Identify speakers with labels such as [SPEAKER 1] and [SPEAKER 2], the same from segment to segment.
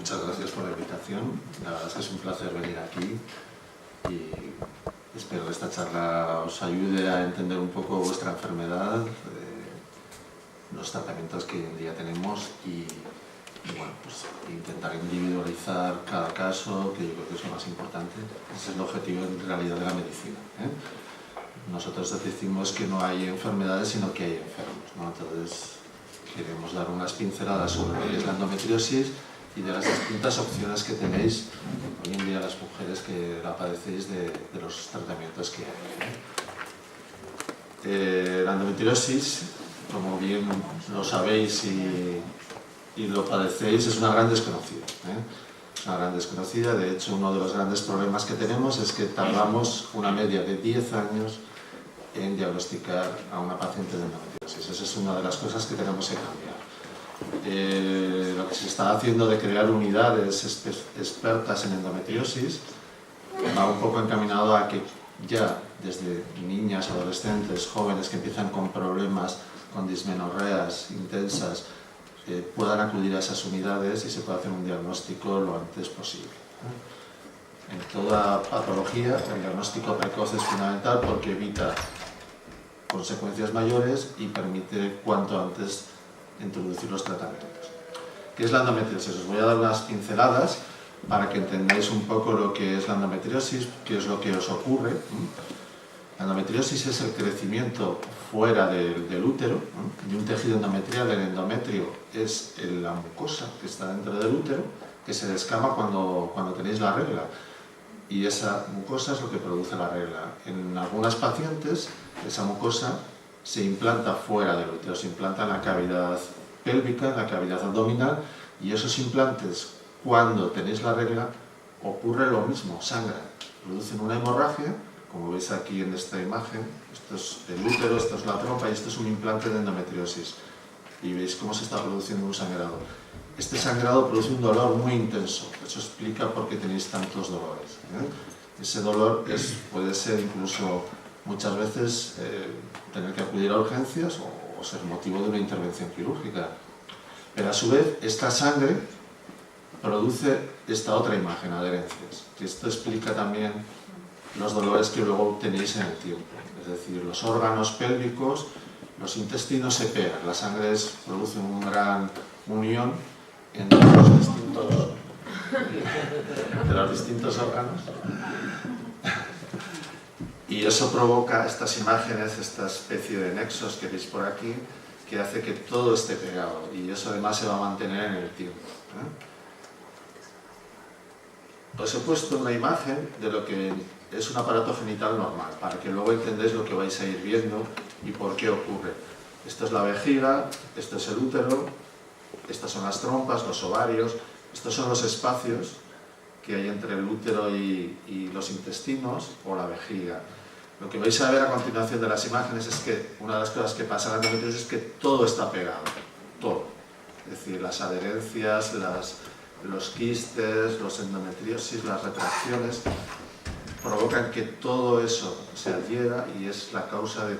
[SPEAKER 1] muchas gracias por la invitación. La verdad es que es un placer venir aquí y espero que esta charla os ayude a entender un poco vuestra enfermedad, los tratamientos que hoy en día tenemos y bueno, pues intentar individualizar cada caso, que yo creo que es lo más importante. Ese es el objetivo en realidad de la medicina, ¿eh? Nosotros decimos que no hay enfermedades, sino que hay enfermos, ¿no? Entonces queremos dar unas pinceladas sobre lo que es la endometriosis y de las distintas opciones que tenéis hoy en día las mujeres que la padecéis de los tratamientos que hay. La endometriosis, como bien lo sabéis y lo padecéis, es una gran desconocida, Es una gran desconocida. De hecho, uno de los grandes problemas que tenemos es que tardamos una media de 10 años en diagnosticar a una paciente de endometriosis. Esa es una de las cosas que tenemos que cambiar. Lo que se está haciendo de crear unidades expertas en endometriosis va un poco encaminado a que ya desde niñas, adolescentes, jóvenes que empiezan con problemas, con dismenorreas intensas, puedan acudir a esas unidades y se pueda hacer un diagnóstico lo antes posible. En toda patología, el diagnóstico precoz es fundamental porque evita consecuencias mayores y permite cuanto antes introducir los tratamientos. ¿Qué es la endometriosis? Os voy a dar unas pinceladas para que entendáis un poco lo que es la endometriosis, qué es lo que os ocurre. La endometriosis es el crecimiento fuera del útero, de un tejido endometrial. El endometrio es la mucosa que está dentro del útero, que se descama cuando tenéis la regla. Y esa mucosa es lo que produce la regla. En algunas pacientes, esa mucosa se implanta fuera del útero, se implanta en la cavidad pélvica, en la cavidad abdominal, y esos implantes, cuando tenéis la regla, ocurre lo mismo, sangran, producen una hemorragia, como veis aquí en esta imagen. Esto es el útero, esto es la trompa y esto es un implante de endometriosis. Y veis cómo se está produciendo un sangrado. Este sangrado produce un dolor muy intenso, eso explica por qué tenéis tantos dolores, Ese dolor puede ser incluso muchas veces tener que acudir a urgencias o ser motivo de una intervención quirúrgica. Pero a su vez esta sangre produce esta otra imagen, adherencias, que esto explica también los dolores que luego tenéis en el tiempo. Es decir, los órganos pélvicos, los intestinos se pegan, la sangre produce una gran unión entre los distintos órganos y eso provoca estas imágenes, esta especie de nexos que veis por aquí, que hace que todo esté pegado y eso además se va a mantener en el tiempo. Os he puesto una imagen de lo que es un aparato genital normal, para que luego entendáis lo que vais a ir viendo y por qué ocurre. Esto es la vejiga, esto es el útero, estas son las trompas, los ovarios, estos son los espacios que hay entre el útero y los intestinos o la vejiga. Lo que vais a ver a continuación de las imágenes es que una de las cosas que pasa en la endometriosis es que todo está pegado, todo. Es decir, las adherencias, los quistes, los endometriosis, las retracciones, provocan que todo eso se adhiera y es la causa de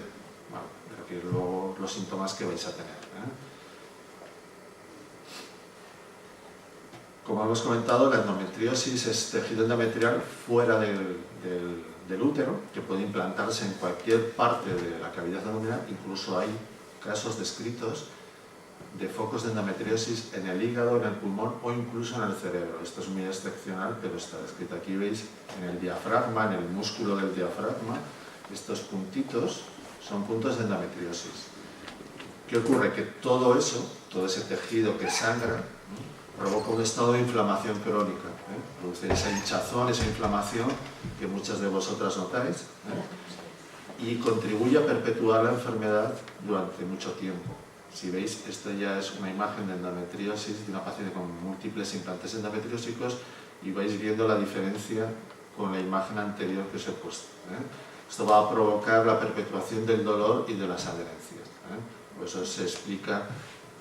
[SPEAKER 1] luego los síntomas que vais a tener. Como hemos comentado, la endometriosis es tejido endometrial fuera del útero, que puede implantarse en cualquier parte de la cavidad abdominal. Incluso hay casos descritos de focos de endometriosis en el hígado, en el pulmón o incluso en el cerebro. Esto es muy excepcional, pero está descrito. Aquí veis en el diafragma, en el músculo del diafragma, estos puntitos son puntos de endometriosis. ¿Qué ocurre? Que todo eso, todo ese tejido que sangra, provoca un estado de inflamación crónica, produce esa hinchazón, esa inflamación que muchas de vosotras notáis, y contribuye a perpetuar la enfermedad durante mucho tiempo. Si veis, esta ya es una imagen de endometriosis de una paciente con múltiples implantes endometriósicos y vais viendo la diferencia con la imagen anterior que os he puesto. Esto va a provocar la perpetuación del dolor y de las adherencias. Por eso se explica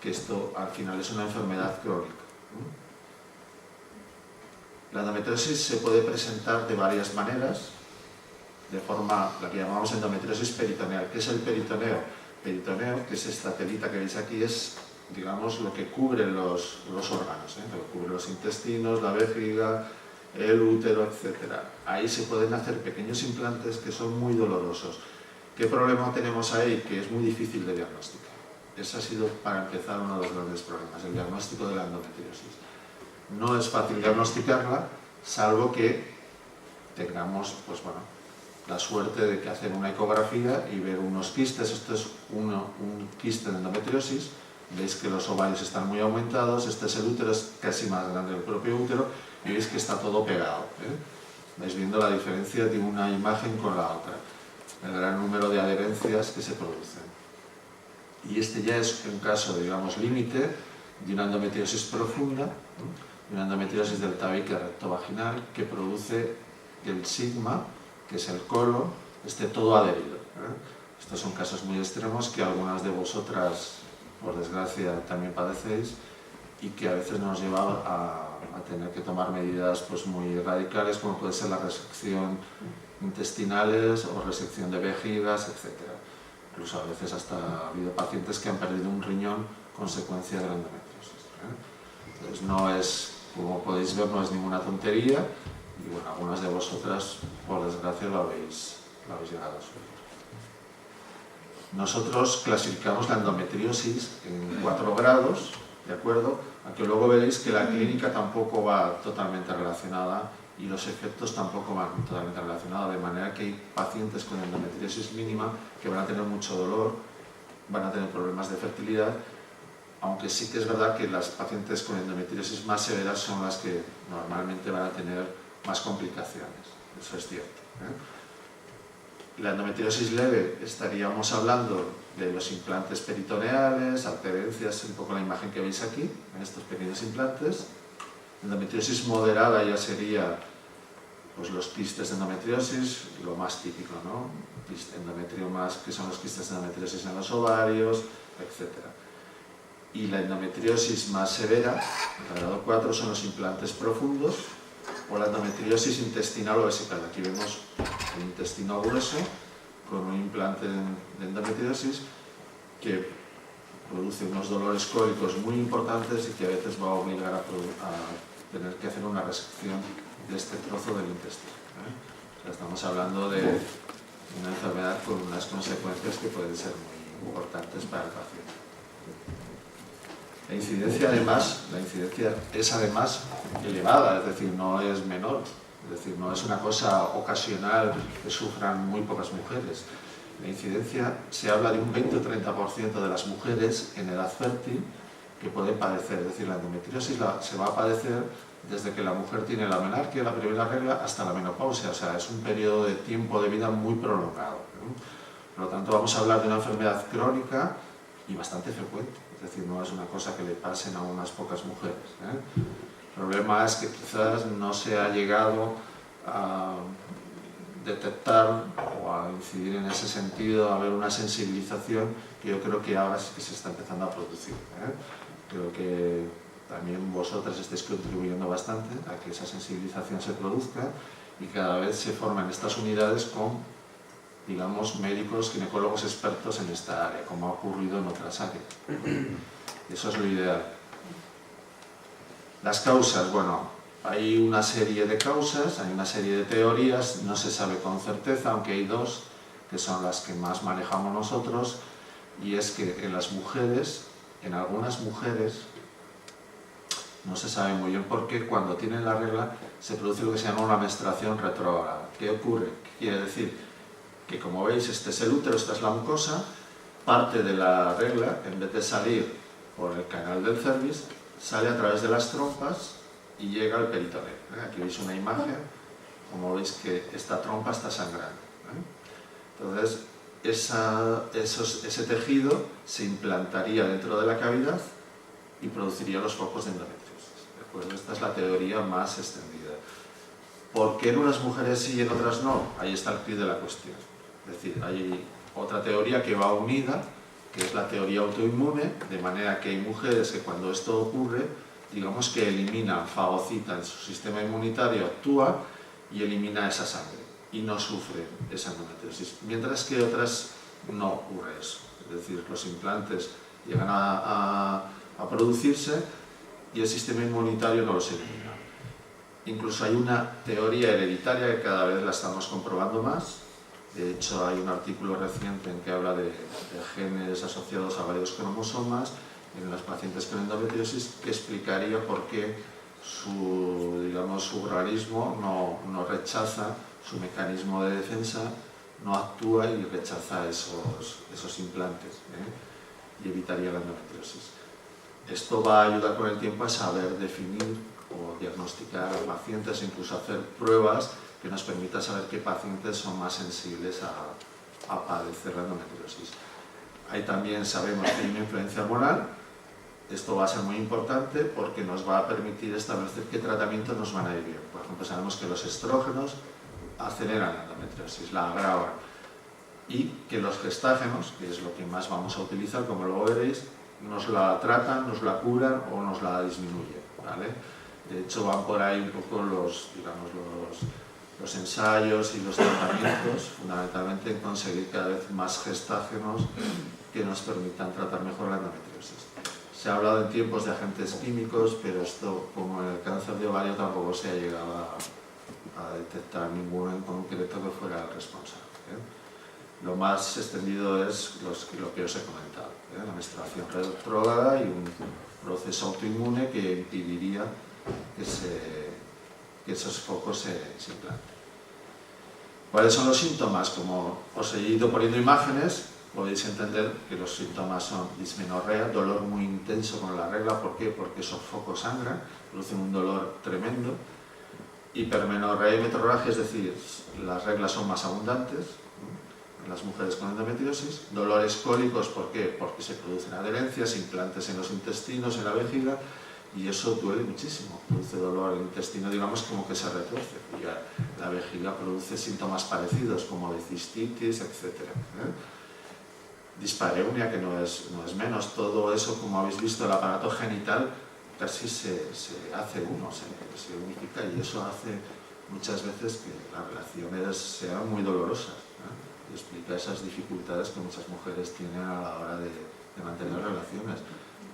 [SPEAKER 1] que esto al final es una enfermedad crónica. La endometriosis se puede presentar de varias maneras, de forma, la que llamamos endometriosis peritoneal. ¿Qué es el peritoneo? Peritoneo, que es esta telita que veis aquí, es digamos, lo que cubre los órganos, lo que cubre los intestinos, la vejiga, el útero, etc. Ahí se pueden hacer pequeños implantes que son muy dolorosos. ¿Qué problema tenemos ahí? Que es muy difícil de diagnosticar. Ese ha sido, para empezar, uno de los grandes problemas, el diagnóstico de la endometriosis. No es fácil diagnosticarla, salvo que tengamos, pues bueno, la suerte de que hacer una ecografía y ver unos quistes. Esto es un quiste de endometriosis. Veis que los ovarios están muy aumentados, este es el útero, es casi más grande que el propio útero, y veis que está todo pegado. Vais viendo la diferencia de una imagen con la otra, el gran número de adherencias que se producen. Y este ya es un caso, digamos, límite de una endometriosis profunda, una endometriosis del tabique rectovaginal que produce el sigma, que es el colon, esté todo adherido. Estos son casos muy extremos que algunas de vosotras, por desgracia, también padecéis y que a veces nos lleva a tener que tomar medidas pues, muy radicales, como puede ser la resección intestinales o resección de vejigas, etc. Incluso a veces hasta ha habido pacientes que han perdido un riñón consecuencia de la endometriosis. Entonces no es, como podéis ver, no es ninguna tontería y bueno, algunas de vosotras, por desgracia, lo habéis llegado a sufrir. Nosotros clasificamos la endometriosis en 4 grados, ¿de acuerdo? Aunque luego veréis que la clínica tampoco va totalmente relacionada y los efectos tampoco van totalmente relacionados, de manera que hay pacientes con endometriosis mínima que van a tener mucho dolor, van a tener problemas de fertilidad, aunque sí que es verdad que las pacientes con endometriosis más severas son las que normalmente van a tener más complicaciones, eso es cierto. La endometriosis leve, estaríamos hablando de los implantes peritoneales, adherencias, un poco la imagen que veis aquí, en estos pequeños implantes. Endometriosis moderada ya sería pues, los quistes de endometriosis, lo más típico, ¿no? Endometrio más, que son los quistes de endometriosis en los ovarios, etc. Y la endometriosis más severa, el grado 4, son los implantes profundos, o la endometriosis intestinal o vesical. Aquí vemos el intestino grueso con un implante de endometriosis que produce unos dolores cólicos muy importantes y que a veces va a obligar a tener que hacer una resección de este trozo del intestino. O sea, estamos hablando de una enfermedad con unas consecuencias que pueden ser muy importantes para el paciente. La incidencia es además elevada, es decir, no es menor, es decir, no es una cosa ocasional que sufran muy pocas mujeres. La incidencia se habla de un 20 o 30% de las mujeres en edad fértil que pueden padecer, es decir, la endometriosis se va a padecer desde que la mujer tiene la menarquia, la primera regla, hasta la menopausia, o sea, es un periodo de tiempo de vida muy prolongado. Por lo tanto, vamos a hablar de una enfermedad crónica y bastante frecuente. Es decir, no es una cosa que le pasen a unas pocas mujeres. El problema es que quizás no se ha llegado a detectar o a incidir en ese sentido, a haber una sensibilización que yo creo que ahora sí que se está empezando a producir. Creo que también vosotras estáis contribuyendo bastante a que esa sensibilización se produzca y cada vez se forman estas unidades con, digamos, médicos, ginecólogos expertos en esta área, como ha ocurrido en otras áreas. Eso es lo ideal. Las causas, bueno, hay una serie de causas, hay una serie de teorías, no se sabe con certeza, aunque hay 2 que son las que más manejamos nosotros, y es que en las mujeres, en algunas mujeres, no se sabe muy bien por qué, cuando tienen la regla se produce lo que se llama una menstruación retrógrada. ¿Qué ocurre? ¿Qué quiere decir? Que como veis, este es el útero, esta es la mucosa, parte de la regla, en vez de salir por el canal del cervix, sale a través de las trompas y llega al peritoneo. Aquí veis una imagen, como veis que esta trompa está sangrando. Entonces, ese tejido se implantaría dentro de la cavidad y produciría los focos de endometriosis. ¿De acuerdo? Esta es la teoría más extendida. ¿Por qué en unas mujeres sí y en otras no? Ahí está el quid de la cuestión. Es decir, hay otra teoría que va unida, que es la teoría autoinmune, de manera que hay mujeres que cuando esto ocurre, digamos que eliminan, fagocitan, su sistema inmunitario actúa y elimina esa sangre y no sufren esa endometriosis, mientras que otras no ocurre eso. Es decir, los implantes llegan a a producirse y el sistema inmunitario no los elimina. Incluso hay una teoría hereditaria que cada vez la estamos comprobando más. De hecho, hay un artículo reciente en que habla de genes asociados a varios cromosomas en las pacientes con endometriosis, que explicaría por qué su organismo no rechaza, su mecanismo de defensa no actúa y rechaza esos implantes, y evitaría la endometriosis. Esto va a ayudar con el tiempo a saber definir o diagnosticar a pacientes, incluso hacer pruebas que nos permitan saber qué pacientes son más sensibles a padecer la endometriosis. Ahí también sabemos que hay una influencia hormonal. Esto va a ser muy importante porque nos va a permitir establecer qué tratamientos nos van a ir bien. Por ejemplo, sabemos que los estrógenos aceleran la endometriosis, la agravan, y que los gestágenos, que es lo que más vamos a utilizar, como luego veréis, nos la tratan, nos la curan o nos la disminuyen, ¿vale? De hecho, van por ahí un poco los ensayos y los tratamientos, fundamentalmente en conseguir cada vez más gestágenos que nos permitan tratar mejor la endometriosis. Se ha hablado en tiempos de agentes químicos, pero esto, como en el cáncer de ovario, tampoco se ha llegado a detectar ninguno en concreto que fuera el responsable. Lo más extendido es lo que os he comentado, la menstruación retrógrada y un proceso autoinmune que impediría que esos focos se implanten. ¿Cuáles son los síntomas? Como os he ido poniendo imágenes, podéis entender que los síntomas son dismenorrea, dolor muy intenso con la regla. ¿Por qué? Porque esos focos sangran, producen un dolor tremendo. Hipermenorrea y metrorragia, es decir, las reglas son más abundantes en las mujeres con endometriosis. Dolores cólicos, ¿por qué? Porque se producen adherencias, implantes en los intestinos, en la vejiga, y eso duele muchísimo, produce dolor. El intestino, digamos, como que se retuerce, y la vejiga produce síntomas parecidos, como de cistitis, etc. Dispareunia, que no es menos. Todo eso, como habéis visto, el aparato genital casi se hace uno, se unifica, y eso hace muchas veces que las relaciones sean muy dolorosas, y explica esas dificultades que muchas mujeres tienen a la hora de mantener relaciones.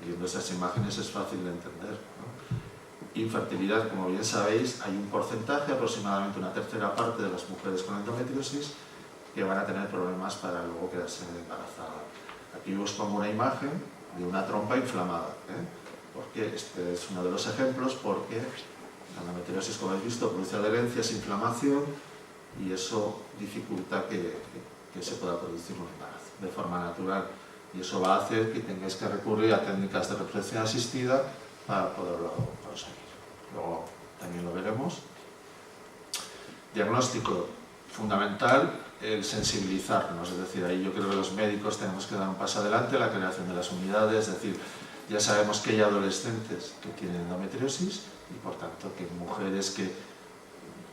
[SPEAKER 1] Viendo esas imágenes es fácil de entender, Infertilidad, como bien sabéis, hay un porcentaje, aproximadamente una tercera parte de las mujeres con endometriosis, que van a tener problemas para luego quedarse embarazada. Aquí os pongo una imagen de una trompa inflamada, porque este es uno de los ejemplos, porque la endometriosis, como habéis visto, produce adherencias, inflamación, y eso dificulta que se pueda producir un embarazo de forma natural. Y eso va a hacer que tengáis que recurrir a técnicas de reproducción asistida para poderlo conseguir. Luego también lo veremos. Diagnóstico fundamental, el sensibilizarnos, es decir, ahí yo creo que los médicos tenemos que dar un paso adelante, la creación de las unidades, es decir, ya sabemos que hay adolescentes que tienen endometriosis y por tanto que mujeres que el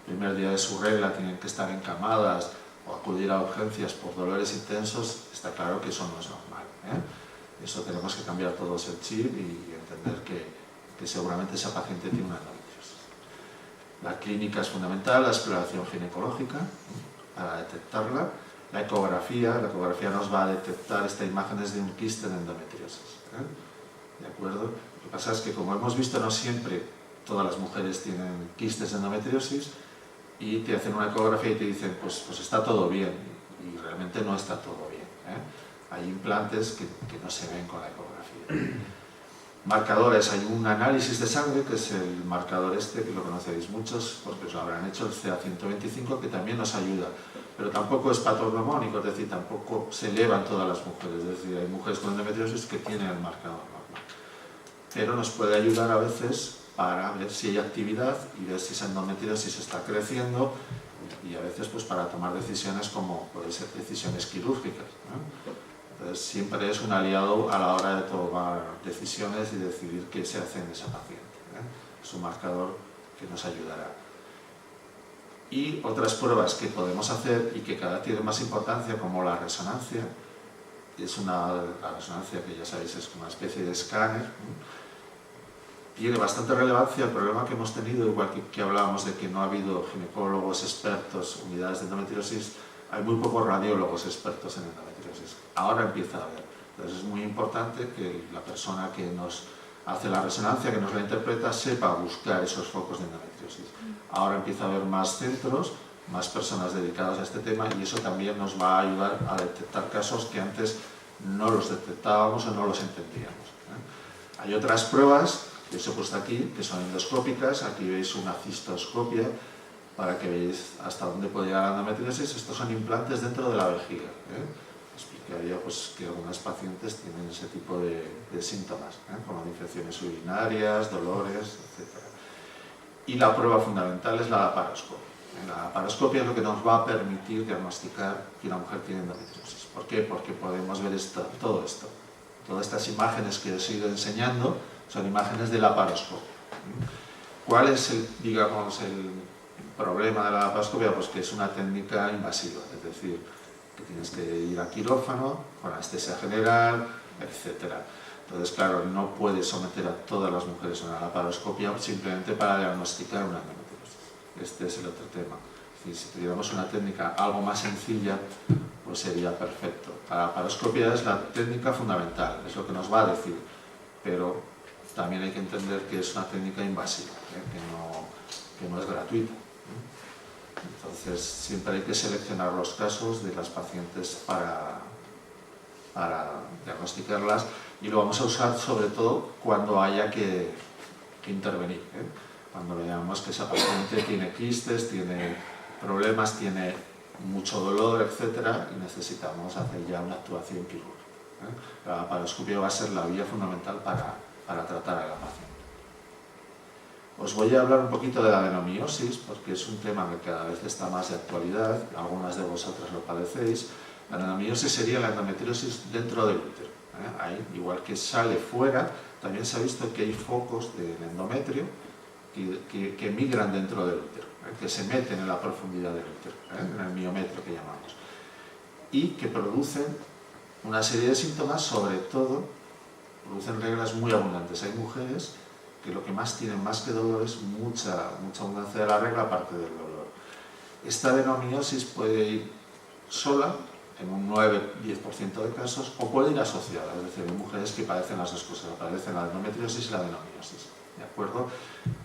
[SPEAKER 1] primer día de su regla tienen que estar encamadas o acudir a urgencias por dolores intensos, está claro que eso no es normal. Eso tenemos que cambiar todos el chip y entender que seguramente esa paciente tiene una endometriosis. La clínica es fundamental, la exploración ginecológica para detectarla. La ecografía nos va a detectar, esta imagen es de un quiste de endometriosis. ¿De acuerdo? Lo que pasa es que, como hemos visto, no siempre todas las mujeres tienen quistes de endometriosis, y te hacen una ecografía y te dicen, pues está todo bien, y realmente no está todo bien. Hay implantes que no se ven con la ecografía. Marcadores, hay un análisis de sangre, que es el marcador este, que lo conoceréis muchos, porque os lo habrán hecho, el CA125, que también nos ayuda, pero tampoco es patognomónico, es decir, tampoco se elevan todas las mujeres, es decir, hay mujeres con endometriosis que tienen el marcador normal, pero nos puede ayudar a veces para ver si hay actividad y ver si esa endometriosis está creciendo, y a veces pues para tomar decisiones como pueden ser decisiones quirúrgicas, Entonces siempre es un aliado a la hora de tomar decisiones y decidir qué se hace en esa paciente. Es un marcador que nos ayudará. Y otras pruebas que podemos hacer y que cada vez tienen más importancia, como la resonancia, la resonancia, que ya sabéis es una especie de escáner, tiene bastante relevancia. El problema que hemos tenido, igual que hablábamos de que no ha habido ginecólogos expertos, unidades de endometriosis, hay muy pocos radiólogos expertos en endometriosis. Ahora empieza a haber. Entonces es muy importante que la persona que nos hace la resonancia, que nos la interpreta, sepa buscar esos focos de endometriosis. Ahora empieza a haber más centros, más personas dedicadas a este tema, y eso también nos va a ayudar a detectar casos que antes no los detectábamos o no los entendíamos. Hay otras pruebas que os he puesto aquí, que son endoscópicas. Aquí veis una cistoscopia para que veáis hasta dónde puede llegar la endometriosis. Estos son implantes dentro de la vejiga. Explicaría pues, que algunas pacientes tienen ese tipo de síntomas, como infecciones urinarias, dolores, etc. Y la prueba fundamental es la laparoscopia. La laparoscopia es lo que nos va a permitir diagnosticar que una mujer tiene endometriosis. ¿Por qué? Porque podemos ver todo esto. Todas estas imágenes que os he ido enseñando son imágenes de laparoscopia. ¿Cuál es el problema de la laparoscopia? Pues que es una técnica invasiva, es decir, que tienes que ir a quirófano, con anestesia general, etc. Entonces, claro, no puedes someter a todas las mujeres a una laparoscopia simplemente para diagnosticar una endometriosis. Este es el otro tema. Es decir, si tuviéramos una técnica algo más sencilla, pues sería perfecto. La laparoscopia es la técnica fundamental, es lo que nos va a decir, pero también hay que entender que es una técnica invasiva, que no es gratuita. Entonces, siempre hay que seleccionar los casos de las pacientes para diagnosticarlas, y lo vamos a usar sobre todo cuando haya que intervenir. Cuando veamos que esa paciente tiene quistes, tiene problemas, tiene mucho dolor, etc., y necesitamos hacer ya una actuación quirúrgica. La laparoscopia va a ser la vía fundamental para tratar a la paciente. Os voy a hablar un poquito de la adenomiosis, porque es un tema que cada vez está más de actualidad, algunas de vosotras lo padecéis. La adenomiosis sería la endometriosis dentro del útero. Ahí, igual que sale fuera, también se ha visto que hay focos del endometrio que migran dentro del útero, que se meten en la profundidad del útero, en el miometrio que llamamos, y que producen una serie de síntomas, sobre todo, producen reglas muy abundantes. Hay mujeres que lo que más tienen, más que dolor, es mucha abundancia de la regla, aparte del dolor. Esta adenomiosis puede ir sola, en un 9-10% de casos, o puede ir asociada, es decir, hay mujeres que padecen las dos cosas, padecen la endometriosis y la adenomiosis. ¿De acuerdo?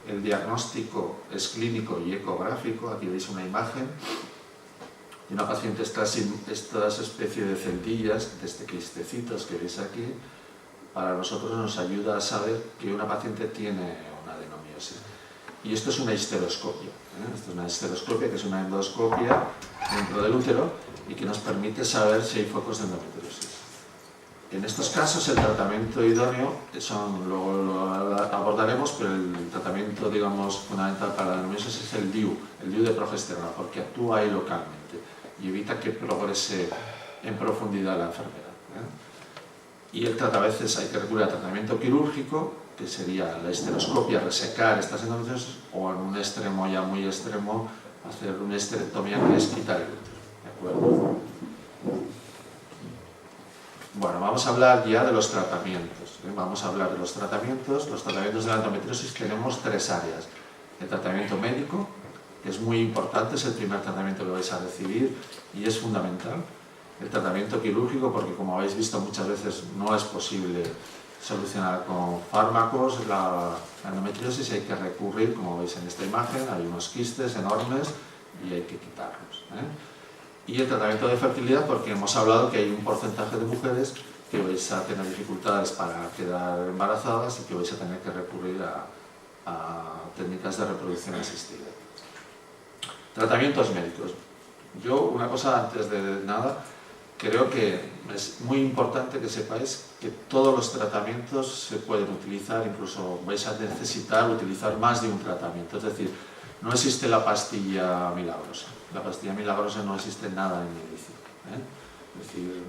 [SPEAKER 1] El diagnóstico es clínico y ecográfico. Aquí veis una imagen de una paciente, estas especie de celdillas, de quistecitos que veis aquí, para nosotros nos ayuda a saber que una paciente tiene una adenomiosis. Y esto es una histeroscopia. Esto es una histeroscopia, que es una endoscopia dentro del útero y que nos permite saber si hay focos de endometriosis. En estos casos el tratamiento idóneo, luego lo abordaremos, pero el tratamiento, digamos, fundamental para la adenomiosis es el DIU de progesterona, porque actúa ahí localmente y evita que progrese en profundidad la enfermedad. Y a veces hay que recurrir al tratamiento quirúrgico, que sería la histeroscopia, resecar estas endometriosis, o en un extremo ya muy extremo, hacer una histerectomía, que es quitar el útero. ¿De acuerdo? Bueno, vamos a hablar ya de los tratamientos. Vamos a hablar de los tratamientos. Los tratamientos de la endometriosis tenemos tres áreas. El tratamiento médico, que es muy importante, es el primer tratamiento que vais a recibir y es fundamental. El tratamiento quirúrgico, porque como habéis visto muchas veces no es posible solucionar con fármacos la endometriosis, hay que recurrir, como veis en esta imagen, hay unos quistes enormes y hay que quitarlos. Y el tratamiento de fertilidad, porque hemos hablado que hay un porcentaje de mujeres que vais a tener dificultades para quedar embarazadas y que vais a tener que recurrir a técnicas de reproducción asistida. Tratamientos médicos. Yo, una cosa antes de nada, creo que es muy importante que sepáis que todos los tratamientos se pueden utilizar, incluso vais a necesitar utilizar más de un tratamiento. Es decir, no existe la pastilla milagrosa. La pastilla milagrosa no existe nada en medicina. Es decir,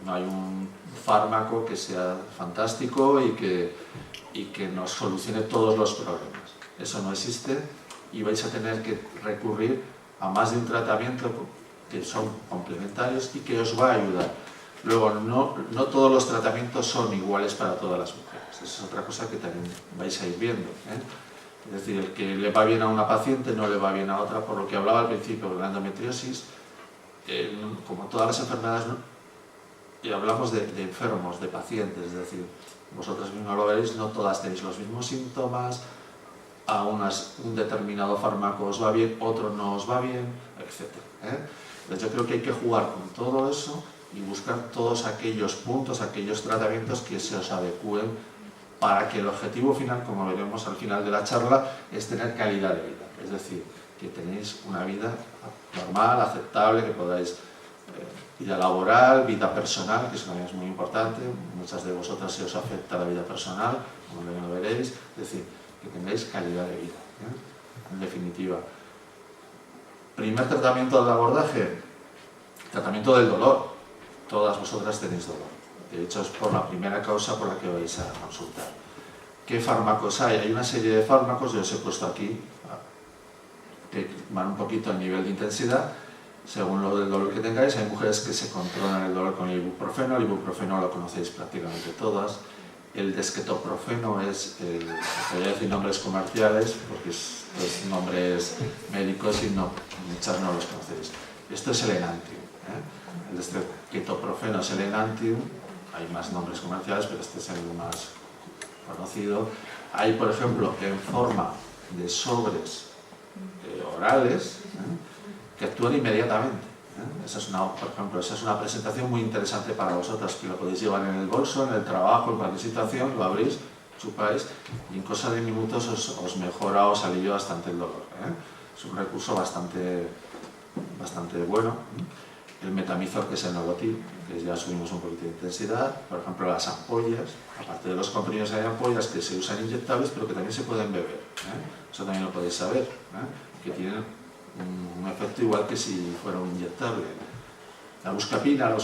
[SPEAKER 1] no hay un fármaco que sea fantástico y que nos solucione todos los problemas. Eso no existe y vais a tener que recurrir a más de un tratamiento que son complementarios y que os va a ayudar. Luego, no todos los tratamientos son iguales para todas las mujeres. Esa es otra cosa que también vais a ir viendo. Es decir, el que le va bien a una paciente no le va bien a otra, por lo que hablaba al principio de la endometriosis. Como todas las enfermedades, y hablamos de enfermos, de pacientes, es decir, vosotros mismos lo veréis, no todas tenéis los mismos síntomas, a un determinado fármaco os va bien, otro no os va bien, etc. Entonces yo creo que hay que jugar con todo eso y buscar todos aquellos puntos, aquellos tratamientos que se os adecúen para que el objetivo final, como veremos al final de la charla, es tener calidad de vida. Es decir, que tenéis una vida normal, aceptable, que podáis vida laboral, vida personal, que eso también es muy importante. Muchas de vosotras se os afecta la vida personal, como lo veréis. Es decir, que tengáis calidad de vida. En definitiva, primer tratamiento del abordaje, tratamiento del dolor. Todas vosotras tenéis dolor. De hecho, es por la primera causa por la que vais a consultar. ¿Qué fármacos hay? Hay una serie de fármacos, yo os he puesto aquí, que van un poquito al nivel de intensidad, según lo del dolor que tengáis. Hay mujeres que se controlan el dolor con el ibuprofeno lo conocéis prácticamente todas. El desquetoprofeno es, voy a decir nombres comerciales, porque es nombres médicos y muchas no los conocéis. Esto es el Enantium. El desquetoprofeno es el Enantium. Hay más nombres comerciales, pero este es el más conocido. Hay, por ejemplo, en forma de sobres orales que actúan inmediatamente. Por ejemplo, esa es una presentación muy interesante para vosotras, que lo podéis llevar en el bolso, en el trabajo, en cualquier situación, lo abrís, chupáis y en cosa de minutos os mejora, os alivia bastante el dolor. Es un recurso bastante bueno. El metamizol, que es el Novotil, que ya subimos un poquito de intensidad. Por ejemplo, las ampollas, aparte de los comprimidos hay ampollas que se usan inyectables, pero que también se pueden beber. Eso también lo podéis saber, que tienen un efecto igual que si fuera un inyectable. La buscapina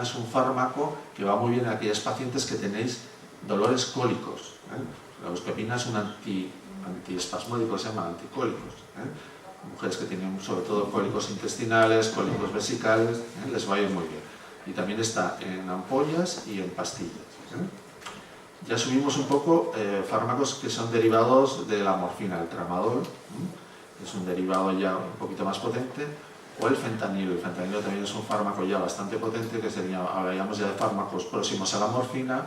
[SPEAKER 1] es un fármaco que va muy bien a aquellos pacientes que tenéis dolores cólicos. La buscapina es un antiespasmódico, se llama anticólicos. Mujeres que tienen sobre todo cólicos intestinales, cólicos vesicales, les va a ir muy bien. Y también está en ampollas y en pastillas. Ya subimos un poco fármacos que son derivados de la morfina, el tramadol, es un derivado ya un poquito más potente, o el fentanilo. El fentanilo también es un fármaco ya bastante potente, que hablaríamos ya de fármacos próximos a la morfina,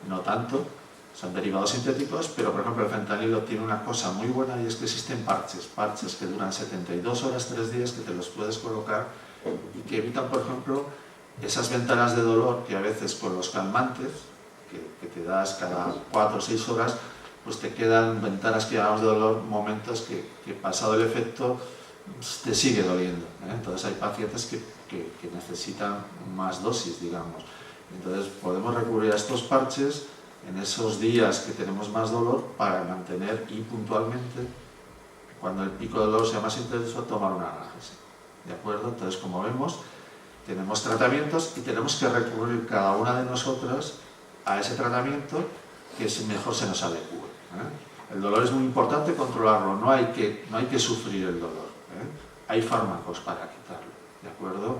[SPEAKER 1] no tanto. Son derivados sintéticos, pero por ejemplo el fentanilo tiene una cosa muy buena, y es que existen parches que duran 72 horas, 3 días, que te los puedes colocar y que evitan, por ejemplo, esas ventanas de dolor que a veces con los calmantes, que te das cada 4 o 6 horas, pues te quedan ventanas que llamamos de dolor, momentos que pasado el efecto te sigue doliendo. Entonces hay pacientes que necesitan más dosis, digamos. Entonces podemos recurrir a estos parches en esos días que tenemos más dolor para mantener, y puntualmente, cuando el pico de dolor sea más intenso, tomar una analgesia. ¿De acuerdo? Entonces, como vemos, tenemos tratamientos y tenemos que recurrir cada una de nosotras a ese tratamiento que mejor se nos adecue. El dolor es muy importante controlarlo, no hay que sufrir el dolor. Hay fármacos para quitarlo. ¿De acuerdo?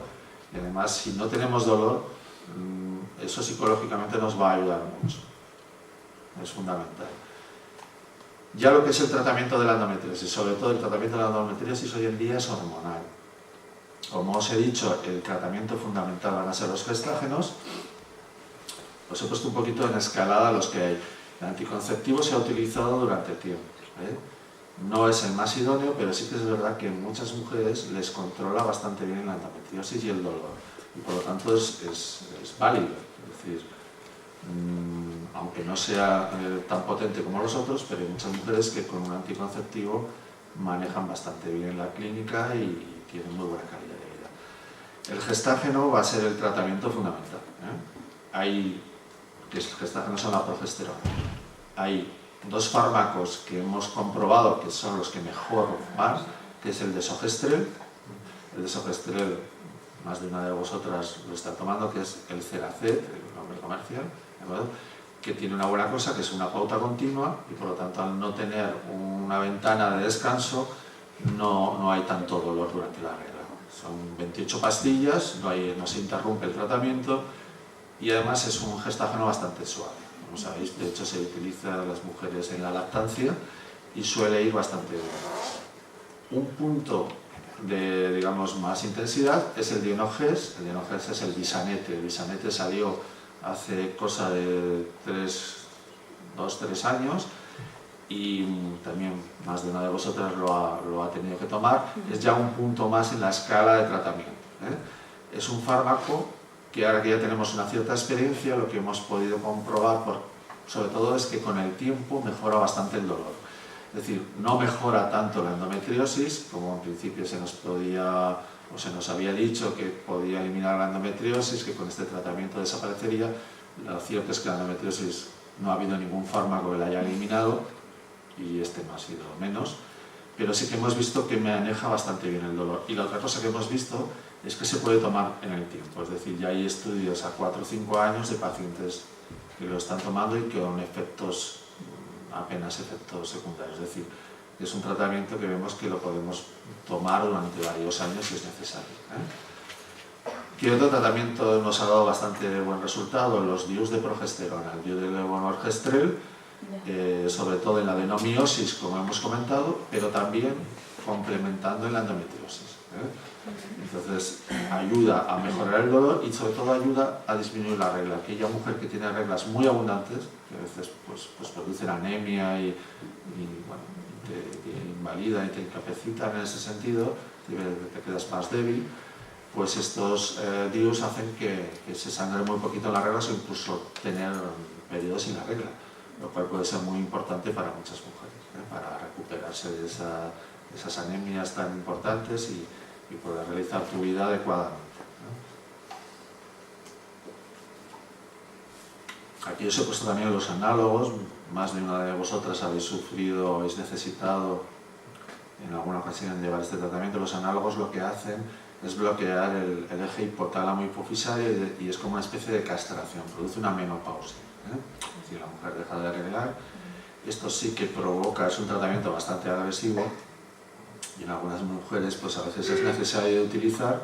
[SPEAKER 1] Y además, si no tenemos dolor, eso psicológicamente nos va a ayudar mucho. Es fundamental. Ya lo que es el tratamiento de la endometriosis, sobre todo el tratamiento de la endometriosis hoy en día es hormonal. Como os he dicho, el tratamiento fundamental van a ser los gestágenos. Os he puesto un poquito en escalada los que hay. El anticonceptivo se ha utilizado durante tiempo. No es el más idóneo, pero sí que es verdad que en muchas mujeres les controla bastante bien la endometriosis y el dolor. Y por lo tanto es válido. Es decir, aunque no sea tan potente como los otros, pero hay muchas mujeres que con un anticonceptivo manejan bastante bien la clínica y tienen muy buena calidad de vida. El gestágeno va a ser el tratamiento fundamental. Que los gestágenos son la progesterona. Hay 2 fármacos que hemos comprobado que son los que mejor van, que es el desogestrel. El desogestrel, más de una de vosotras lo está tomando, que es el Ceracet, el nombre comercial, que tiene una buena cosa, que es una pauta continua, y por lo tanto, al no tener una ventana de descanso, no hay tanto dolor durante la regla. Son 28 pastillas, no se interrumpe el tratamiento, y además es un gestágeno bastante suave. Como sabéis, de hecho se utiliza a las mujeres en la lactancia y suele ir bastante bien. Un punto digamos, más intensidad es el Dienogés. El Dienogés es el Bisanete. El Bisanete salió hace cosa de 2-3 años y también más de una de vosotras lo ha tenido que tomar. Es ya un punto más en la escala de tratamiento, ¿eh? Es un fármaco que ahora que ya tenemos una cierta experiencia, lo que hemos podido comprobar, sobre todo, es que con el tiempo mejora bastante el dolor. Es decir, no mejora tanto la endometriosis, como en principio se nos había dicho que podía eliminar la endometriosis, que con este tratamiento desaparecería. Lo cierto es que la endometriosis no ha habido ningún fármaco que la haya eliminado, y este no ha sido menos, pero sí que hemos visto que maneja bastante bien el dolor. Y la otra cosa que hemos visto es que se puede tomar en el tiempo, es decir, ya hay estudios a 4 o 5 años de pacientes que lo están tomando y que con apenas efectos secundarios, es decir, es un tratamiento que vemos que lo podemos tomar durante varios años si es necesario, ¿eh? ¿Qué otro tratamiento nos ha dado bastante buen resultado? Los DIUs de progesterona, el DIU de levonorgestrel, sobre todo en la adenomiosis, como hemos comentado, pero también complementando en la endometriosis, ¿eh? Entonces ayuda a mejorar el dolor y sobre todo ayuda a disminuir la regla. Aquella mujer que tiene reglas muy abundantes, que a veces pues producen anemia y bueno, te invalida y te incapacitan en ese sentido, te quedas más débil, pues estos DIUs hacen que se sangre muy poquito las reglas o incluso tener periodos sin la regla, lo cual puede ser muy importante para muchas mujeres, ¿eh? Para recuperarse de esas anemias tan importantes y poder realizar tu vida adecuadamente, ¿no? Aquí os he puesto también los análogos. Más de una de vosotras habéis sufrido o habéis necesitado en alguna ocasión llevar este tratamiento. Los análogos lo que hacen es bloquear el eje hipotálamo hipofisario y es como una especie de castración, produce una menopausia, ¿eh? Es decir, la mujer deja de arreglar. Esto sí que provoca, es un tratamiento bastante agresivo y en algunas mujeres pues a veces es necesario de utilizar,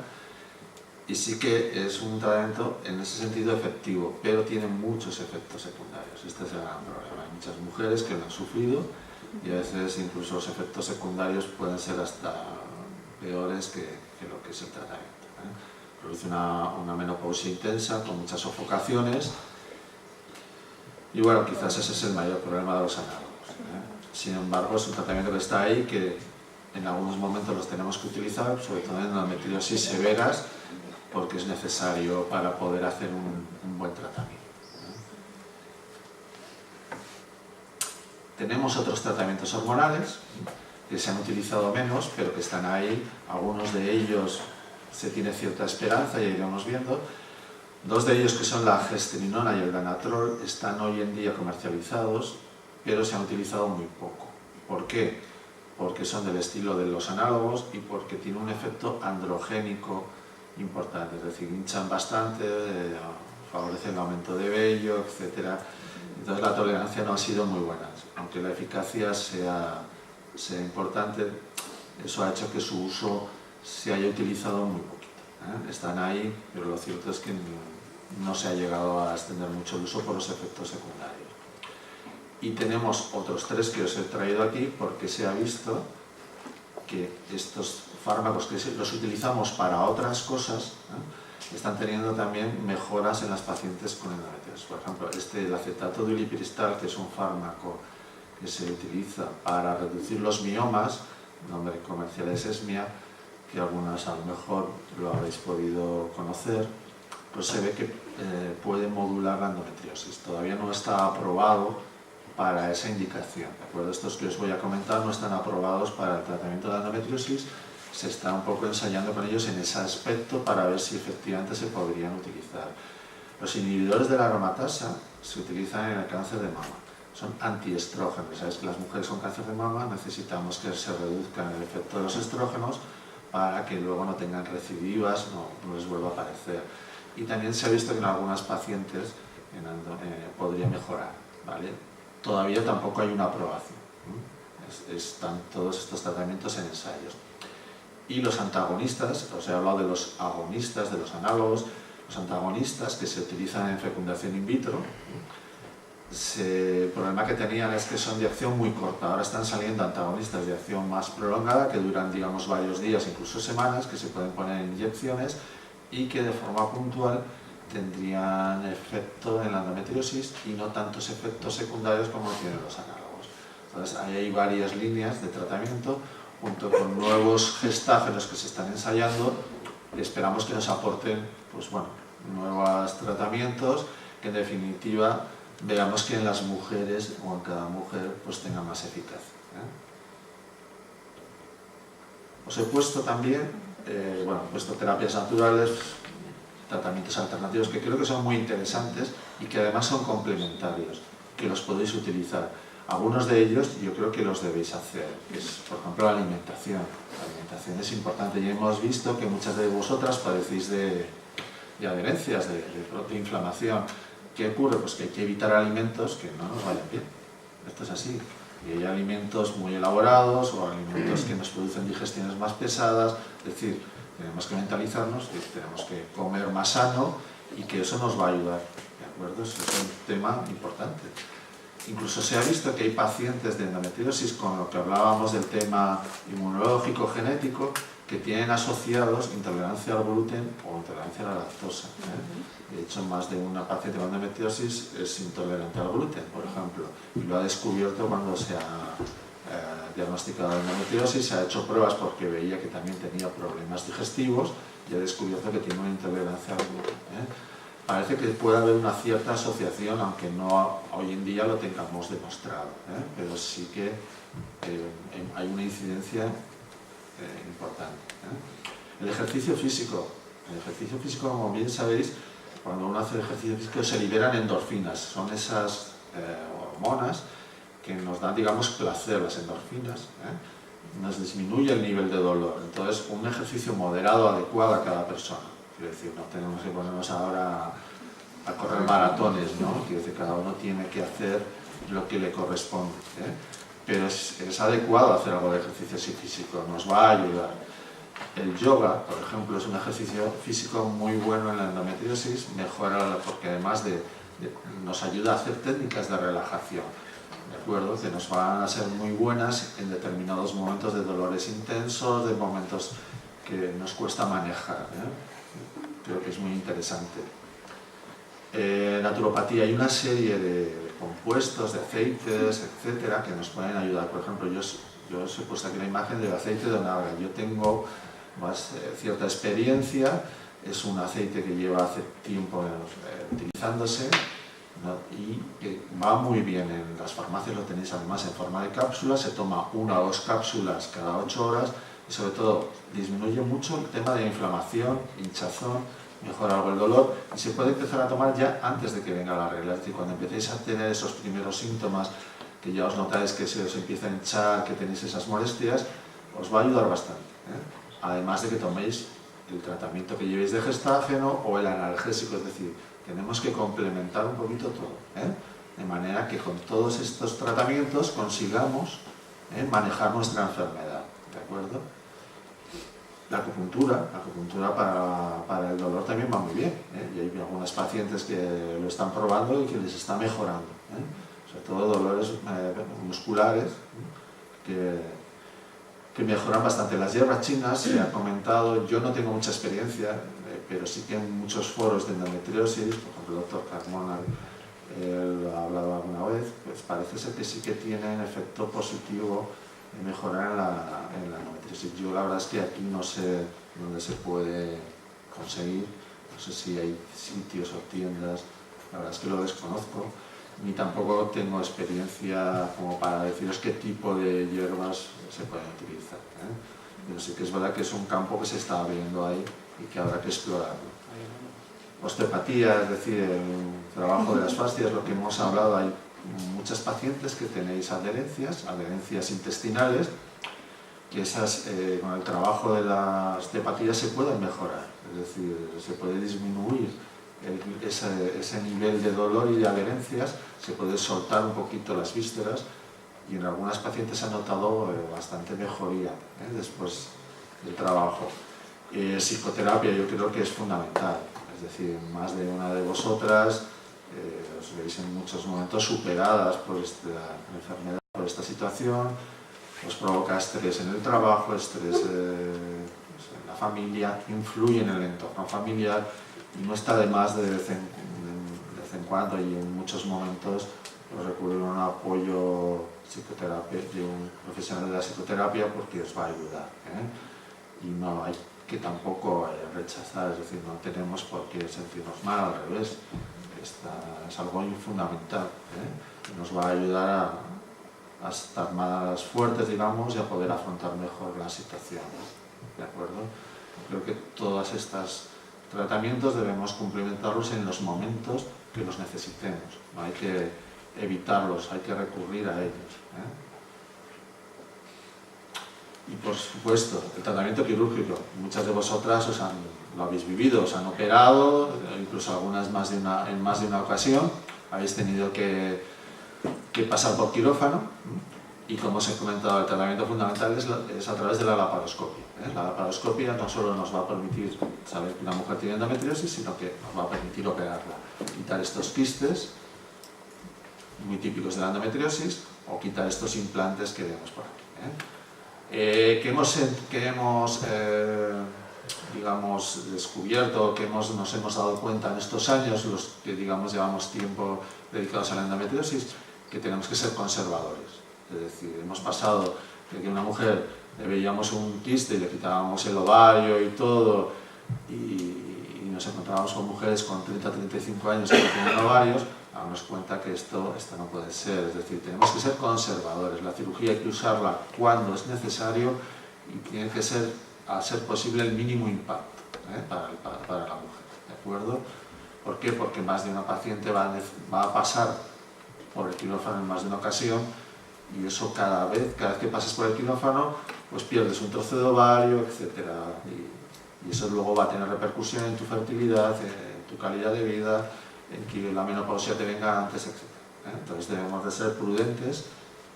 [SPEAKER 1] y sí que es un tratamiento en ese sentido efectivo, pero tiene muchos efectos secundarios. Este es el gran problema. Hay muchas mujeres que lo han sufrido y a veces incluso los efectos secundarios pueden ser hasta peores que lo que es el tratamiento, ¿eh? Produce una menopausia intensa con muchas sofocaciones y bueno, quizás ese es el mayor problema de los análogos, ¿eh? Sin embargo, es un tratamiento que está ahí, que en algunos momentos los tenemos que utilizar, sobre todo en endometriosis severas, porque es necesario para poder hacer un buen tratamiento, ¿eh? Tenemos otros tratamientos hormonales que se han utilizado menos, pero que están ahí. Algunos de ellos se tiene cierta esperanza, ya iremos viendo. Dos de ellos, que son la gestrinona y el danatrol, están hoy en día comercializados, pero se han utilizado muy poco. ¿Por qué? Porque son del estilo de los análogos y porque tienen un efecto androgénico importante, es decir, hinchan bastante, favorecen el aumento de vello, etc. Entonces la tolerancia no ha sido muy buena, aunque la eficacia sea importante. Eso ha hecho que su uso se haya utilizado muy poquito, ¿eh? Están ahí, pero lo cierto es que no se ha llegado a extender mucho el uso por los efectos secundarios. Y tenemos otros 3 que os he traído aquí porque se ha visto que estos fármacos que los utilizamos para otras cosas, ¿eh? Están teniendo también mejoras en las pacientes con endometriosis. Por ejemplo, el acetato de ulipristal, que es un fármaco que se utiliza para reducir los miomas, el nombre comercial es Esmia, que algunas a lo mejor lo habéis podido conocer, pues se ve que puede modular la endometriosis. Todavía no está aprobado para esa indicación, ¿de acuerdo? Estos que os voy a comentar no están aprobados para el tratamiento de la endometriosis, se está un poco ensayando con ellos en ese aspecto para ver si efectivamente se podrían utilizar. Los inhibidores de la aromatasa se utilizan en el cáncer de mama, son antiestrógenos. Sabéis que las mujeres con cáncer de mama necesitamos que se reduzcan el efecto de los estrógenos para que luego no tengan recidivas, no les vuelva a aparecer. Y también se ha visto que en algunas pacientes podría mejorar, ¿vale? Todavía tampoco hay una aprobación, ¿eh? Están todos estos tratamientos en ensayos. Y los antagonistas, os he hablado de los agonistas, de los análogos, los antagonistas que se utilizan en fecundación in vitro, el problema que tenían es que son de acción muy corta. Ahora están saliendo antagonistas de acción más prolongada que duran, digamos, varios días, incluso semanas, que se pueden poner en inyecciones y que de forma puntual tendrían efecto en la endometriosis y no tantos efectos secundarios como tienen los análogos. Entonces, ahí hay varias líneas de tratamiento junto con nuevos gestágenos que se están ensayando y esperamos que nos aporten, pues bueno, nuevos tratamientos que en definitiva veamos que en las mujeres o en cada mujer pues tenga más eficacia. Os he puesto también, puesto terapias naturales, tratamientos alternativos que creo que son muy interesantes y que además son complementarios, que los podéis utilizar. Algunos de ellos yo creo que los debéis hacer, que es, por ejemplo, la alimentación. La alimentación es importante y hemos visto que muchas de vosotras padecéis de adherencias, de inflamación. ¿Qué ocurre? Pues que hay que evitar alimentos que no nos vayan bien. Esto es así. Y hay alimentos muy elaborados o alimentos que nos producen digestiones más pesadas. Es decir, tenemos que mentalizarnos que tenemos que comer más sano y que eso nos va a ayudar. ¿De acuerdo? Eso es un tema importante. Incluso se ha visto que hay pacientes de endometriosis, con lo que hablábamos del tema inmunológico, genético, que tienen asociados intolerancia al gluten o intolerancia a la lactosa. De hecho, más de una paciente con endometriosis es intolerante al gluten, por ejemplo, y lo ha descubierto cuando se ha diagnosticado endometriosis, se ha hecho pruebas porque veía que también tenía problemas digestivos y ha descubierto que tiene una intolerancia al gluten. Parece que puede haber una cierta asociación, aunque no hoy en día lo tengamos demostrado, pero sí que hay una incidencia importante. El ejercicio físico, como bien sabéis, cuando uno hace ejercicio físico se liberan endorfinas, son esas hormonas que nos dan, digamos, placer, las endorfinas, nos disminuye el nivel de dolor. Entonces, un ejercicio moderado, adecuado a cada persona. Quiero decir, no tenemos que ponernos ahora a correr maratones, ¿no? Quiero decir, cada uno tiene que hacer lo que le corresponde, pero es adecuado hacer algo de ejercicio físico, nos va a ayudar. El yoga, por ejemplo, es un ejercicio físico muy bueno en la endometriosis, mejora porque además nos ayuda a hacer técnicas de relajación, ¿de acuerdo? Que nos van a ser muy buenas en determinados momentos de dolores intensos, de momentos que nos cuesta manejar, Creo que es muy interesante. Naturopatía, hay una serie de compuestos, de aceites, etcétera, que nos pueden ayudar. Por ejemplo, yo os he puesto aquí la imagen del aceite de onabra. Yo tengo cierta experiencia, es un aceite que lleva hace tiempo utilizándose, ¿no? Y que va muy bien. En las farmacias lo tenéis además en forma de cápsulas, se toma 1 o 2 cápsulas cada 8 horas y sobre todo disminuye mucho el tema de inflamación, hinchazón, mejora algo el dolor y se puede empezar a tomar ya antes de que venga la regla. Es decir, cuando empecéis a tener esos primeros síntomas, que ya os notáis que se os empieza a hinchar, que tenéis esas molestias, os va a ayudar bastante, Además de que toméis el tratamiento que llevéis de gestágeno o el analgésico, es decir, tenemos que complementar un poquito todo, de manera que con todos estos tratamientos consigamos manejar nuestra enfermedad, ¿de acuerdo? La acupuntura para el dolor también va muy bien, y hay algunas pacientes que lo están probando y que les está mejorando, sobre todo dolores musculares que mejoran bastante. Las hierbas chinas, se ha comentado, yo no tengo mucha experiencia, pero sí que en muchos foros de endometriosis, por ejemplo el doctor Carmona lo ha hablado alguna vez, pues parece ser que sí que tienen efecto positivo de mejorar en la endometriosis. Yo la verdad es que aquí no sé dónde se puede conseguir, no sé si hay sitios o tiendas, la verdad es que lo desconozco, ni tampoco tengo experiencia como para deciros qué tipo de hierbas se pueden utilizar, Pero sí que es verdad que es un campo que se está abriendo ahí y que habrá que explorarlo. Osteopatía, es decir, el trabajo de las fascias, lo que hemos hablado, hay muchas pacientes que tenéis adherencias intestinales, que esas con el trabajo de la osteopatía se pueden mejorar, es decir, se puede disminuir ese nivel de dolor y de adherencias, se puede soltar un poquito las vísceras y en algunas pacientes se ha notado bastante mejoría después del trabajo. Psicoterapia yo creo que es fundamental, es decir, más de una de vosotras os veis en muchos momentos superadas por esta enfermedad, por esta situación, os provoca estrés en el trabajo, estrés en la familia, influye en el entorno familiar y no está de más de vez en cuando y en muchos momentos recurrir a un apoyo de un profesional de la psicoterapia porque os va a ayudar, y no hay que tampoco rechazar, es decir, no tenemos por qué sentirnos mal, al revés, es algo fundamental, nos va a ayudar a estar más fuertes, digamos, y a poder afrontar mejor la situación, ¿de acuerdo? Creo que todos estos tratamientos debemos cumplimentarlos en los momentos que los necesitemos, no hay que evitarlos, hay que recurrir a ellos, Y por supuesto, el tratamiento quirúrgico, muchas de vosotras lo habéis vivido, os han operado, incluso algunas en más de una ocasión, habéis tenido que pasar por quirófano, y como os he comentado, el tratamiento fundamental es a través de la laparoscopia. La laparoscopia no solo nos va a permitir saber que una mujer tiene endometriosis, sino que nos va a permitir operarla, quitar estos quistes muy típicos de la endometriosis o quitar estos implantes que vemos por aquí. Que hemos digamos, descubierto, que nos hemos dado cuenta en estos años, los que digamos llevamos tiempo dedicados a la endometriosis, que tenemos que ser conservadores. Es decir, hemos pasado de que a una mujer le veíamos un quiste y le quitábamos el ovario y todo, y nos encontrábamos con mujeres con 30-35 años que no tienen ovarios, a darnos cuenta que esto no puede ser. Es decir, tenemos que ser conservadores. La cirugía hay que usarla cuando es necesario y tiene que ser, a ser posible, el mínimo impacto para la mujer, ¿de acuerdo? ¿Por qué? Porque más de una paciente va a pasar por el quirófano en más de una ocasión, y eso cada vez que pases por el quirófano, pues pierdes un trozo de ovario, etc. Y eso luego va a tener repercusión en tu fertilidad, en tu calidad de vida, en que la menopausia te venga antes, etc. Entonces debemos de ser prudentes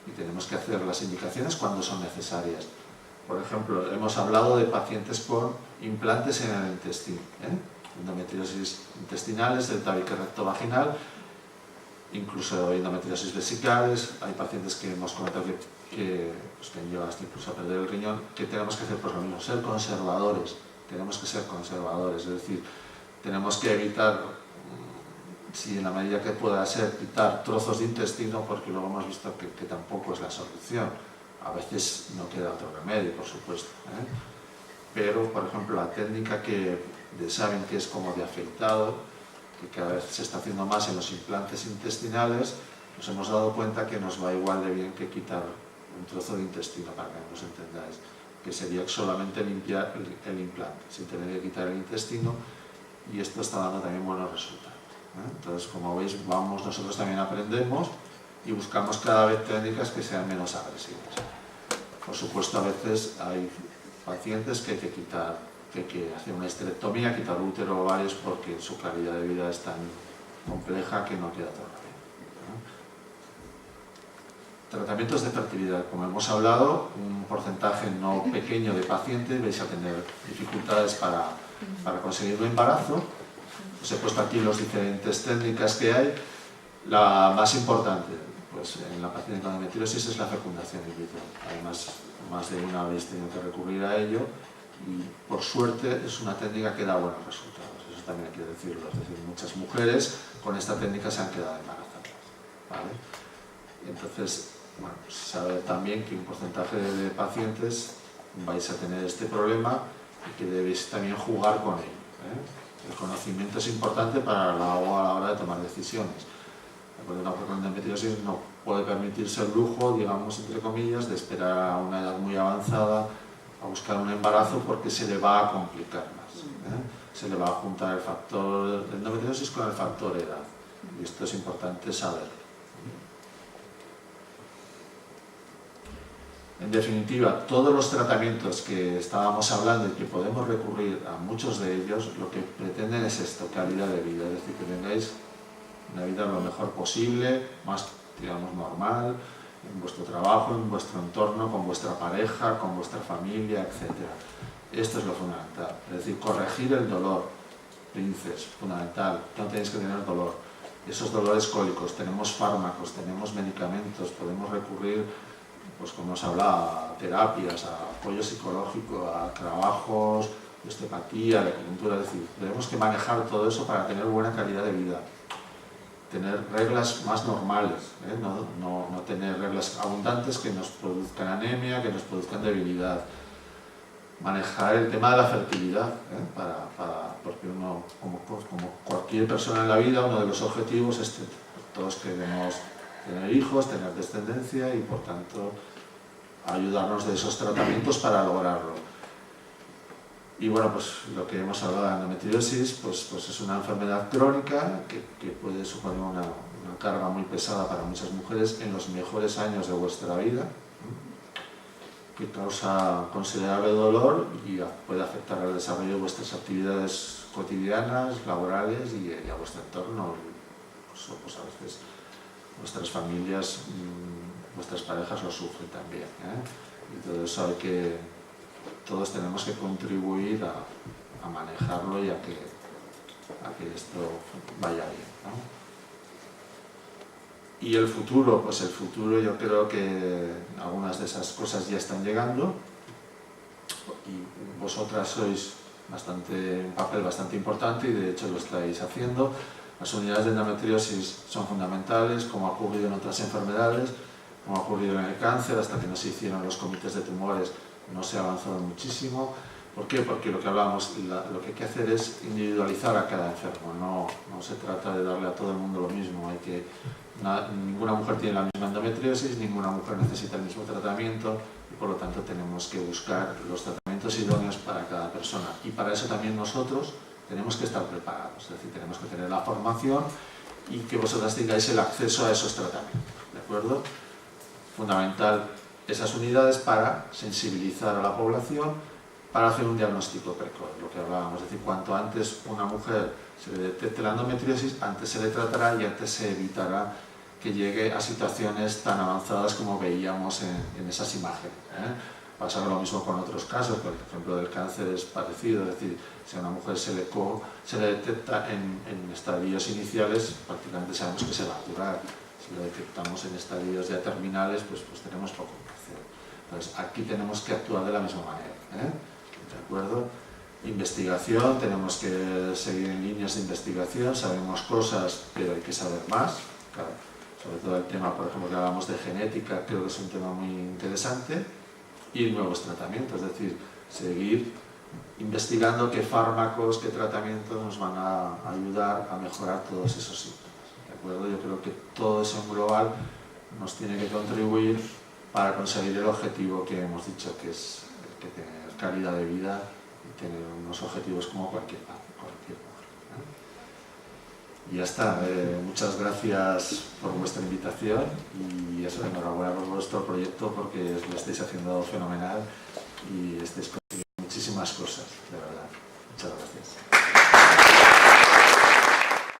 [SPEAKER 1] y tenemos que hacer las indicaciones cuando son necesarias. Por ejemplo, hemos hablado de pacientes con implantes en el intestino, endometriosis intestinales, del tabique rectovaginal, incluso endometriosis vesicales. Hay pacientes que hemos comentado que han llegado hasta incluso a perder el riñón, que tenemos que hacer por lo mismo, ser conservadores, tenemos que ser conservadores, es decir, tenemos que evitar, si en la medida que pueda ser, quitar trozos de intestino, porque luego hemos visto que tampoco es la solución. A veces no queda otro remedio, por supuesto, pero, por ejemplo, la técnica que saben que es como de afeitado, que cada vez se está haciendo más en los implantes intestinales, nos hemos dado cuenta que nos va igual de bien que quitar un trozo de intestino, para que nos entendáis, que sería solamente limpiar el implante, sin tener que quitar el intestino, y esto está dando también buenos resultados. Entonces, como veis, nosotros también aprendemos y buscamos cada vez técnicas que sean menos agresivas. Por supuesto, a veces hay pacientes que hay que hacer una histerectomía, quitar útero o ovarios, porque su calidad de vida es tan compleja que no queda todo bien. Tratamientos de fertilidad. Como hemos hablado, un porcentaje no pequeño de pacientes vais a tener dificultades para conseguir un embarazo. Os he puesto aquí las diferentes técnicas que hay. La más importante, pues en la paciente con endometriosis, es la fecundación in vitro. Además, más de una habéis tenido que recurrir a ello, y por suerte es una técnica que da buenos resultados. Eso también hay que decirlo. Es decir, muchas mujeres con esta técnica se han quedado embarazadas, ¿vale? Entonces, bueno, pues saber también que un porcentaje de pacientes vais a tener este problema y que debéis también jugar con ello. El conocimiento es importante a la hora de tomar decisiones. Una mujer con endometriosis no puede permitirse el lujo, digamos, entre comillas, de esperar a una edad muy avanzada a buscar un embarazo, porque se le va a complicar más. Se le va a juntar el factor de endometriosis con el factor edad. Y esto es importante saber. En definitiva, todos los tratamientos que estábamos hablando y que podemos recurrir a muchos de ellos, lo que pretenden es esto, calidad de vida, es decir, que tengáis una vida lo mejor posible, más, digamos, normal, en vuestro trabajo, en vuestro entorno, con vuestra pareja, con vuestra familia, etc. Esto es lo fundamental, es decir, corregir el dolor, princes, fundamental, no tenéis que tener dolor. esos dolores cólicos, tenemos fármacos, tenemos medicamentos, podemos recurrir, pues como os hablaba, a terapias, a apoyo psicológico, a trabajos, de osteopatía, de acupuntura, es decir, tenemos que manejar todo eso para tener buena calidad de vida, tener reglas más normales, no tener reglas abundantes que nos produzcan anemia, que nos produzcan debilidad. Manejar el tema de la fertilidad, porque uno, como cualquier persona en la vida, uno de los objetivos es que todos queremos tener hijos, tener descendencia y por tanto ayudarnos de esos tratamientos para lograrlo. Y bueno, pues lo que hemos hablado de endometriosis, pues es una enfermedad crónica que puede suponer una carga muy pesada para muchas mujeres en los mejores años de vuestra vida, que causa considerable dolor y puede afectar al desarrollo de vuestras actividades cotidianas, laborales y a vuestro entorno. Pues a veces vuestras familias, vuestras parejas lo sufren también, y todo eso todos tenemos que contribuir a manejarlo y a que esto vaya bien, ¿no? Y el futuro, pues el futuro yo creo que algunas de esas cosas ya están llegando y vosotras sois un papel bastante importante y de hecho lo estáis haciendo. Las unidades de endometriosis son fundamentales, como ha ocurrido en otras enfermedades, como ha ocurrido en el cáncer, hasta que no se hicieron los comités de tumores no se ha avanzado muchísimo. ¿Por qué? Porque lo que hablábamos, lo que hay que hacer es individualizar a cada enfermo, no se trata de darle a todo el mundo lo mismo. Ninguna mujer tiene la misma endometriosis, ninguna mujer necesita el mismo tratamiento y por lo tanto tenemos que buscar los tratamientos idóneos para cada persona y para eso también nosotros tenemos que estar preparados, es decir, tenemos que tener la formación y que vosotras tengáis el acceso a esos tratamientos, ¿de acuerdo? Fundamental esas unidades para sensibilizar a la población, para hacer un diagnóstico precoz, lo que hablábamos, es decir, cuanto antes una mujer se le detecte la endometriosis, antes se le tratará y antes se evitará que llegue a situaciones tan avanzadas como veíamos en esas imágenes. Pasa lo mismo con otros casos, por ejemplo del cáncer es parecido, es decir, si a una mujer se le detecta en estadios iniciales, prácticamente sabemos que se va a curar. Si lo detectamos en estadios ya terminales, pues tenemos poco que hacer. Entonces aquí tenemos que actuar de la misma manera, ¿de acuerdo? Investigación, tenemos que seguir en líneas de investigación, sabemos cosas, pero hay que saber más. Claro, sobre todo el tema, por ejemplo, que hablamos de genética, creo que es un tema muy interesante, y nuevos tratamientos, es decir, seguir investigando qué fármacos, qué tratamientos nos van a ayudar a mejorar todos esos síntomas. ¿De acuerdo? Yo creo que todo eso en global nos tiene que contribuir para conseguir el objetivo que hemos dicho, que es que tener calidad de vida y tener unos objetivos como cualquier mujer. Y ya está, muchas gracias por vuestra invitación y eso, enhorabuena por vuestro proyecto porque lo estáis haciendo fenomenal y estáis consiguiendo muchísimas cosas, de verdad. Muchas gracias.